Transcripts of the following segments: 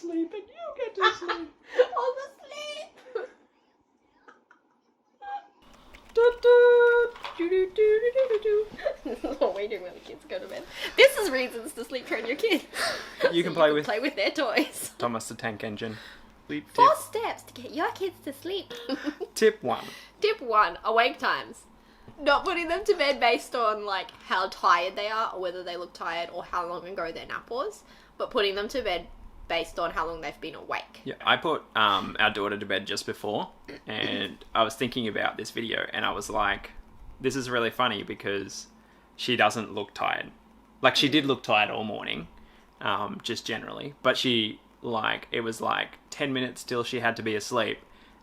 sleep and you get to sleep. On the sleep. This is what we do when the kids go to bed. This is reasons to sleep train your kids. You can So play with their toys. Thomas the Tank Engine. Sleep tip. 4 steps to get your kids to sleep. Tip 1. Tip 1, awake times. Not putting them to bed based on like how tired they are or whether they look tired or how long ago their nap was, but putting them to bed based on how long they've been awake. Yeah, I put our daughter to bed just before, and I was thinking about this video, and I was like, this is really funny because she doesn't look tired. Like, she did look tired all morning, just generally, but she, like, it was like 10 minutes till she had to be asleep,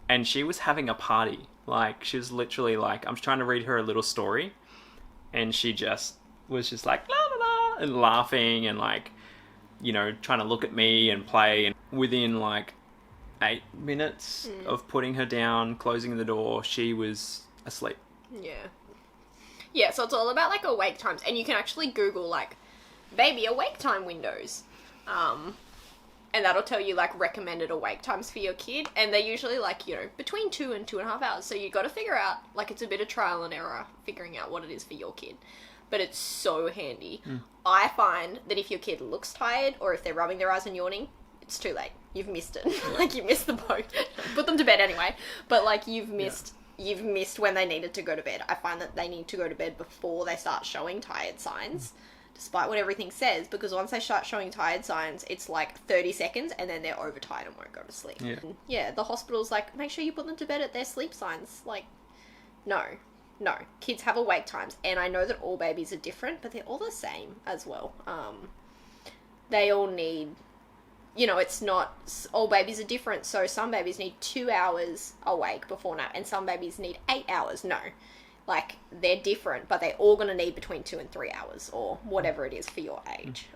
and she was having a party. Like, she was literally like, I was trying to read her a little story, and she just was just like, la la la, and laughing, and like, you know, trying to look at me and play. And within like 8 minutes of putting her down, closing the door, she was asleep. Yeah. Yeah, so it's all about like awake times, and you can actually Google like baby awake time windows. And that'll tell you like recommended awake times for your kid, and they're usually like, you know, between 2 and 2.5 hours. So you got to figure out, like, it's a bit of trial and error figuring out what it is for your kid, but it's so handy. I find that if your kid looks tired or if they're rubbing their eyes and yawning, it's too late. You've missed it. Like, you missed the boat. Put them to bed anyway, but like you've missed when they needed to go to bed. I find that they need to go to bed before they start showing tired signs. Despite what everything says, because once they start showing tired signs, it's like 30 seconds and then they're overtired and won't go to sleep. Yeah, the hospital's like, make sure you put them to bed at their sleep signs. Like, no. Kids have awake times, and I know that all babies are different, but they're all the same as well. They all need, you know, it's not, all babies are different, so some babies need 2 hours awake before nap, and some babies need 8 hours. No. Like, they're different, but they're all going to need between 2 and 3 hours, or whatever it is for your age.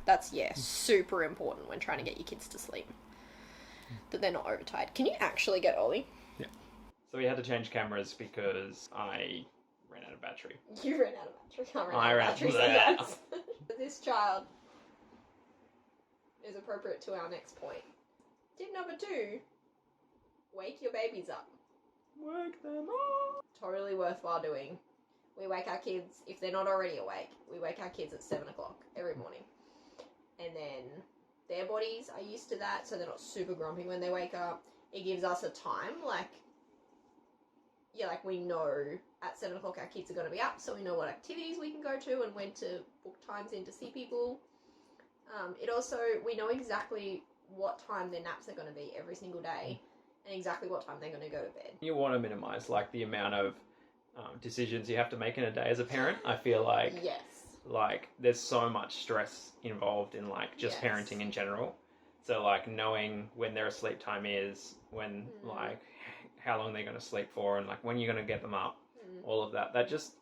That's, super important when trying to get your kids to sleep. That they're not overtired. Can you actually get Ollie? Yeah. So we had to change cameras because I ran out of battery. You ran out of battery. I ran out of battery. This child is appropriate to our next point. Tip number 2, wake your babies up. Wake them up. Totally worthwhile doing. We wake our kids, if they're not already awake, we wake our kids at 7 o'clock every morning. And then their bodies are used to that, so they're not super grumpy when they wake up. It gives us a time, like we know at 7 o'clock our kids are going to be up, so we know what activities we can go to and when to book times in to see people. It also, we know exactly what time their naps are going to be every single day. And exactly what time they're going to go to bed. You want to minimise, like, the amount of decisions you have to make in a day as a parent. I feel like, like, there's so much stress involved in, like, just parenting in general. So, like, knowing when their sleep time is, when, like, how long they're going to sleep for, and, like, when you're going to get them up, all of that.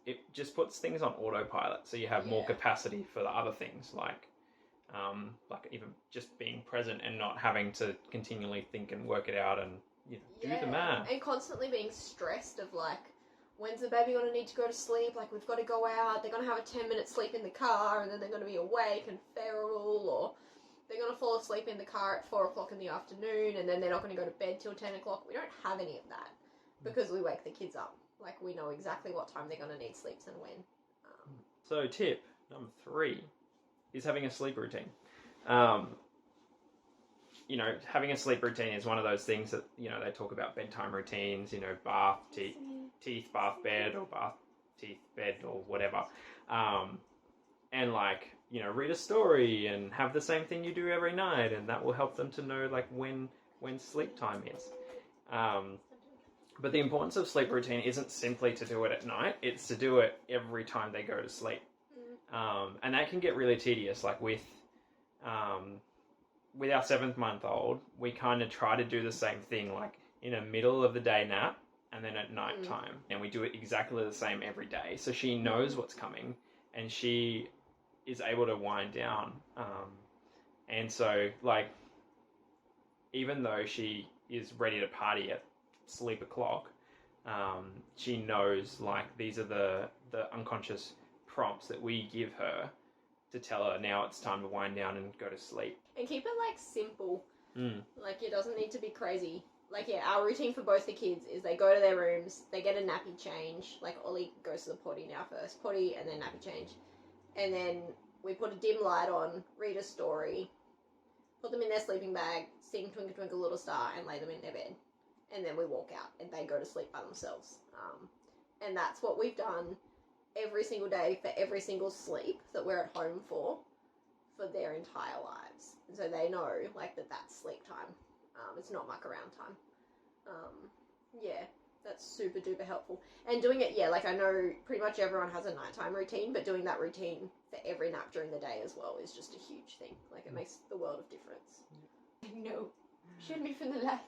It just puts things on autopilot. So you have more capacity for the other things, like even just being present and not having to continually think and work it out and, you know, do the math. And constantly being stressed of, like, when's the baby going to need to go to sleep? Like, we've got to go out. They're going to have a 10-minute sleep in the car, and then they're going to be awake and feral, or they're going to fall asleep in the car at 4 o'clock in the afternoon, and then they're not going to go to bed till 10 o'clock. We don't have any of that because we wake the kids up. Like, we know exactly what time they're going to need sleeps and when. So tip number 3 is having a sleep routine. You know, having a sleep routine is one of those things that, you know, they talk about bedtime routines, you know, bath, teeth, bath, bed, or bath, teeth, bed, or whatever. And, like, you know, read a story and have the same thing you do every night, and that will help them to know, like, when sleep time is. But the importance of sleep routine isn't simply to do it at night, it's to do it every time they go to sleep. And that can get really tedious. Like, with our 7-month-old, we kind of try to do the same thing, like in a middle of the day nap and then at night time. And we do it exactly the same every day. So she knows what's coming and she is able to wind down. And so, like, even though she is ready to party at sleep o'clock, she knows, like, these are the unconscious prompts that we give her to tell her now it's time to wind down and go to sleep. And keep it like simple. Mm. Like it doesn't need to be crazy. Like yeah, our routine for both the kids is they go to their rooms, they get a nappy change. Like Ollie goes to the potty now first, potty and then nappy change, and then we put a dim light on, read a story, put them in their sleeping bag, sing Twinkle Twinkle Little Star, and lay them in their bed. And then we walk out and they go to sleep by themselves. And that's what we've done every single day for every single sleep that we're at home for their entire lives. And so they know like that's sleep time. It's not muck around time. Yeah, that's super duper helpful. And doing it, yeah, like I know pretty much everyone has a nighttime routine, but doing that routine for every nap during the day as well is just a huge thing. Like it makes the world of difference. No, shoot me from the left.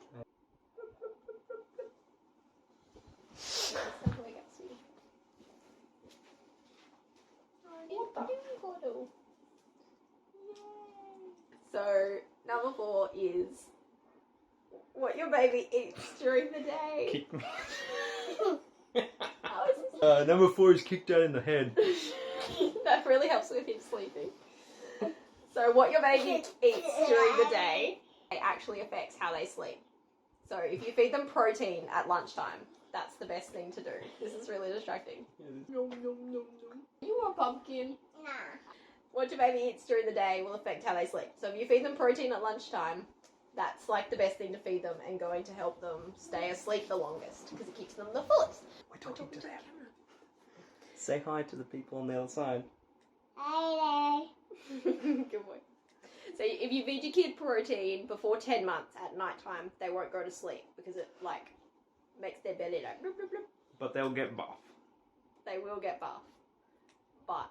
So, number 4 is what your baby eats during the day. Kick me. How is this? Number 4 is kicked out in the head. That really helps with him sleeping. So, what your baby eats during the day actually affects how they sleep. So, if you feed them protein at lunchtime, that's the best thing to do. This is really distracting. Nom, nom, nom, nom. You want pumpkin? Nah. What your baby eats during the day will affect how they sleep. So if you feed them protein at lunchtime, that's like the best thing to feed them and going to help them stay asleep the longest because it keeps them the fullest. We're talking to them. Say hi to the people on the other side. Hi. Good boy. So if you feed your kid protein before 10 months at night time, they won't go to sleep because it like makes their belly like bloop, bloop, bloop. But they'll get buff. They will get buff. But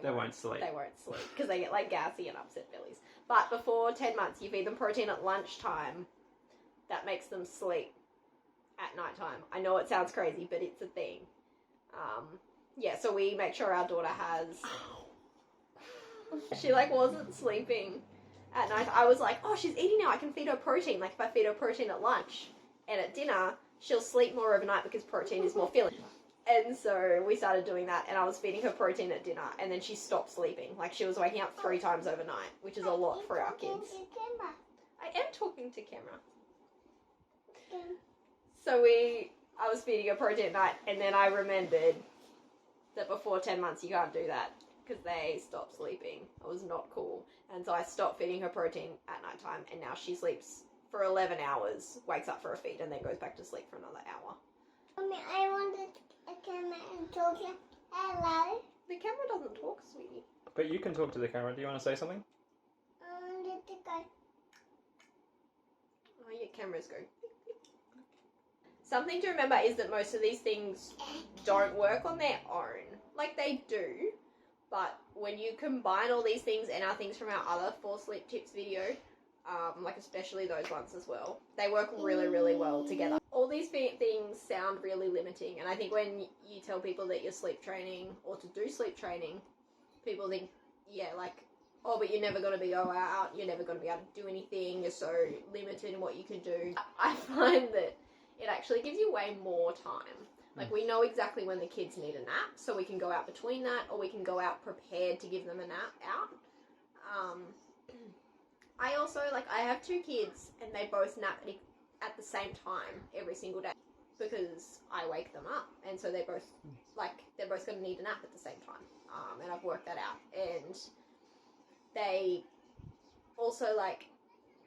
they won't sleep. They won't sleep because they get like gassy and upset bellies. But before 10 months, you feed them protein at lunchtime. That makes them sleep at night time. I know it sounds crazy, but it's a thing. Yeah, so we make sure our daughter has... She like wasn't sleeping at night. I was like, oh, she's eating now. I can feed her protein. Like if I feed her protein at lunch and at dinner, she'll sleep more overnight because protein is more filling. And so we started doing that, and I was feeding her protein at dinner, and then she stopped sleeping. Like, she was waking up 3 times overnight, which is a lot for our kids. I am talking to camera. So I was feeding her protein at night, and then I remembered that before 10 months you can't do that because they stop sleeping. It was not cool. And so I stopped feeding her protein at night time, and now she sleeps for 11 hours, wakes up for a feed, and then goes back to sleep for another hour. Mommy, I wanted a camera and talk. Hello. The camera doesn't talk, sweetie. But you can talk to the camera. Do you want to say something? I wanted to go. Oh, your cameras go. Something to remember is that most of these things don't work on their own. Like, they do. But when you combine all these things and our things from our other 4 sleep tips video, like especially those ones as well, they work really, really well together. All these things sound really limiting, and I think when you tell people that you're sleep training or to do sleep training, people think, yeah, like, oh, but you're never going to be go out, you're never going to be able to do anything, you're so limited in what you can do. I find that it actually gives you way more time. Like, we know exactly when the kids need a nap, so we can go out between that, or we can go out prepared to give them a nap out. I also, like, I have 2 kids, and they both nap at the same time every single day because I wake them up, and so they're both going to need a nap at the same time. And I've worked that out. And they also, like,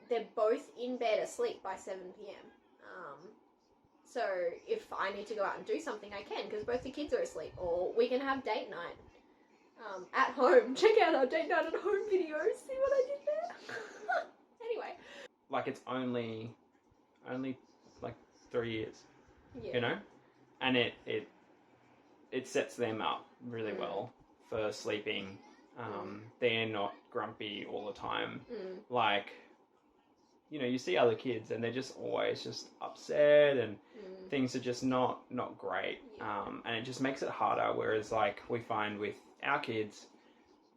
they're both in bed asleep by 7 p.m. So if I need to go out and do something, I can, because both the kids are asleep, or we can have date night at home. Check out our date night at home videos. See what I did there? Anyway. Like, it's only like 3 years, Yeah. you know? And it sets them up really well for sleeping. They're not grumpy all the time. Like, you know, you see other kids and they're just always just upset and things are just not great. Yeah. And it just makes it harder. Whereas, like, we find with our kids,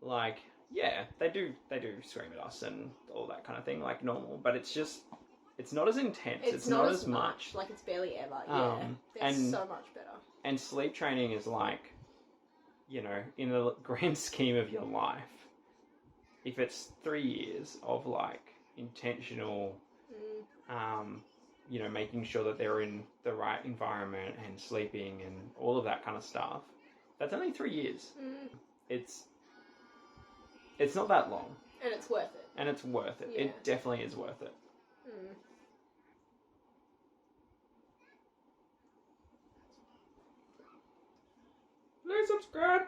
like, yeah, they do scream at us and all that kind of thing, like normal, but it's not as intense. It's not as much. Like, it's barely ever. Yeah. They're so much better. And sleep training is like, you know, in the grand scheme of your life, if it's 3 years of like intentional, you know, making sure that they're in the right environment and sleeping and all of that kind of stuff, that's only 3 years. It's not that long. And it's worth it. And it's worth it. Yeah. It definitely is worth it. Please subscribe.